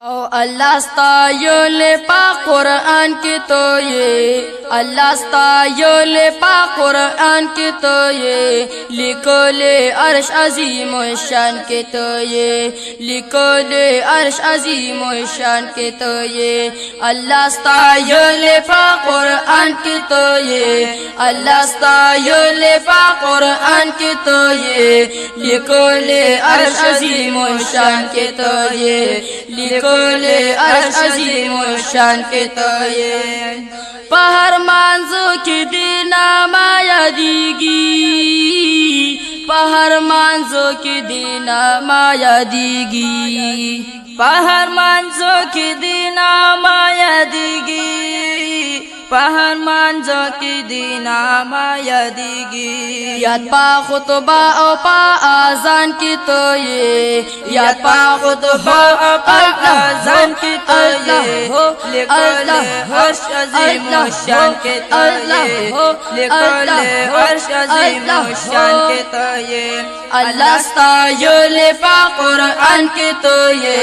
او अल्लाह स्तायोले पा कुरान की तो ये अल्लाह स्तायोले पा कुरान की तो ये लिखो ले अर्श अजीम शान के तो ये लिखो ले अर्श अजीम शान के तो ये अल्लाह स्तायोले पा कुरान की तो ये अल्लाह स्तायोले पा कुरान की तो ये लिखो ले अर्श अजीम शान के तो ये लिखो ले अर्श अजीम शान के तो ये पहर मांझो की दीना माया दीगी पहर मांझो की दीना माया दीगी पहर मांझो की दीना माया दीगी पहर मांझो की दीना माया दीगी याद पा खुतबा और पा आजान की तो ये याद पा खुतबा और पा आजान की तो ये लिखो ले अर्श अजीम शान के तो ये लिखो ले अर्श अजीम शान के तो ये अल्लाह स्तायोले पा कुरान की तो ये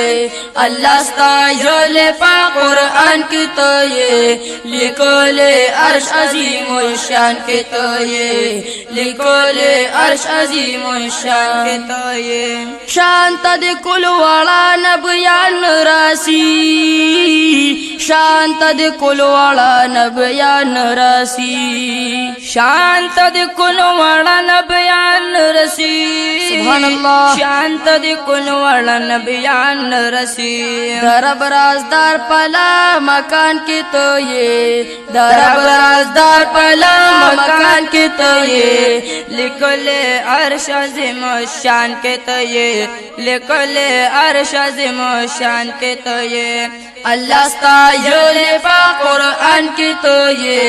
अल्लाह स्तायोले पा कुरान की तो ये लिखो ले अर्श अजीम शान के तो ये लिखो ले अर्श अजीम शान के तो ये शांत दे कुल वाला नबयान रासी शांत दे कुल वाला नबयान रासी शांत दे कुल वाला नबयान रसी सुभान अल्लाह शांत दे कुल वाला नबयान रसी दरब राजदार पला मकान की तो ये दरब राजदार पला मकान की तो ये लिखो ले अर्श अजीम शान के तो ये लिखो ले अर्श अजीम शान के तो ये अल्लाह स्तायोले पा कुरान की तो ये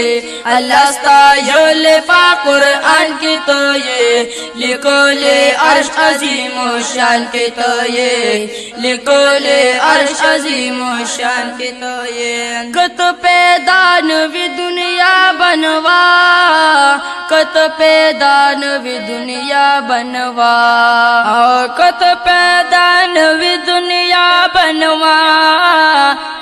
अल्लाह स्तायोले पा कुरान की तो ये लिखो ले अर्श अजीम शान के तो ये लिखो ले अर्श अजीम शान के तो ये कत पैदान भी दुनिया बनवा कत पैदान भी दुनिया बनवा कत पैदान भी दुनिया बनवा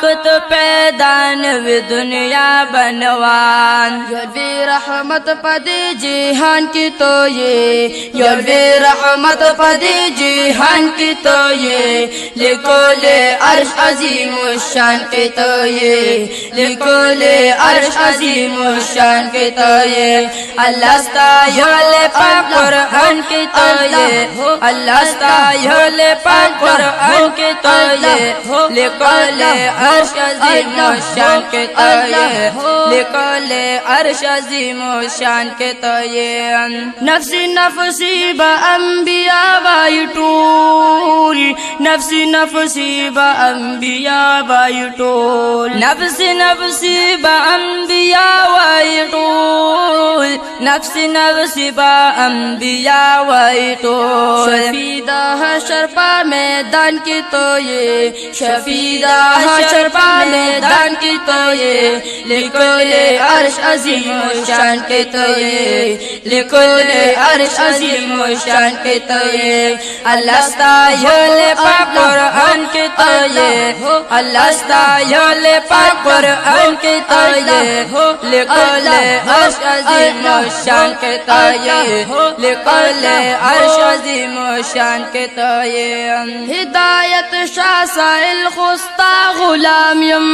कत पैदान भी दुनिया बनवान योलवे रहमत पदे जिहान की तो ये योलवे रहमत पदे जिहान की तो ये लिखो ले अर्श अजीम शान के तो ये लिखो ले अर्श अजीम शान के तो ये अल्लाह स्तायोले पा कुरान की तो ये अल्लाह स्तायोले पा कुरान की तो ये लिखो ले अर्श अजीम शान के तो ये लिखो ले अर्श अजीम शान के तो ये नफ्सी नफसी बा अंबिया बायुटूल नफ्सी नफसी बा अंबिया बायुटूल नफ्सी नफसी बा अंबिया बायुटूल नफ्सी नफसी बा अंबिया बायुटूल शफीदा हशर पा मैदान की तो ये शफीदा हशर पा मैदान की तो ये लिखो ले अर्श अजीम शान के तो ये लिखो ले अर्श अजीम शान के तो ये अल्लाह स्तायोले पा कुरान के तो ये अल्लाह स्तायोले पा कुरान के तो ये लिखो ले अर्श अजीम शान के तो ये लिखो ले अर्श अजीम शान के तो ये हिदायत शाह साइल खुस्ता गुलाम यम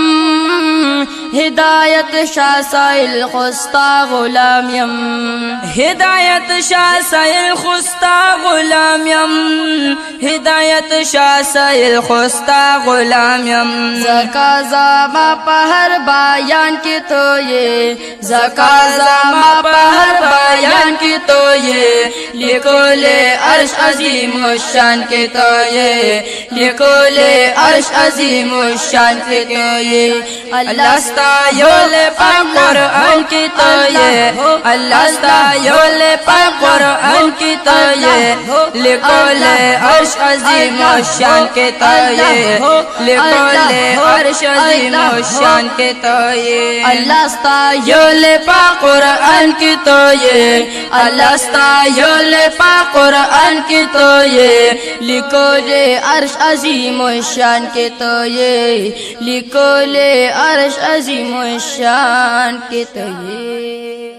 हिदायत शाह साइल खुस्ता गुलाम यम हिदायत शाह साइल खुस्ता गुलाम यम हिदायत शाह साइल खुस्ता गुलाम यम ज़काज़ामा पहर बयान की तो ये ज़काज़ामा पहर बयान की तो ये लिखो ले अर्श अजीम शान के तो ये लिखो ले अर्श अजीम शान की तो ये अल्लाह स्तायोल पाक कुरान की तो ये अल्लाह स्तायोल पाक कुरान की तो ये लिखो ले अर्श अजीम शान के तो ये लिखो ले अर्श अजीम शान के तो ये अल्लाह स्तायोल पाक कुरान की तो ये अल्लाह स्तायोल पाक कुरान की तो ये लिखो ले अर्श अजीम शान के तो ये लिखो ले अर्श अजीम शान के तो ये।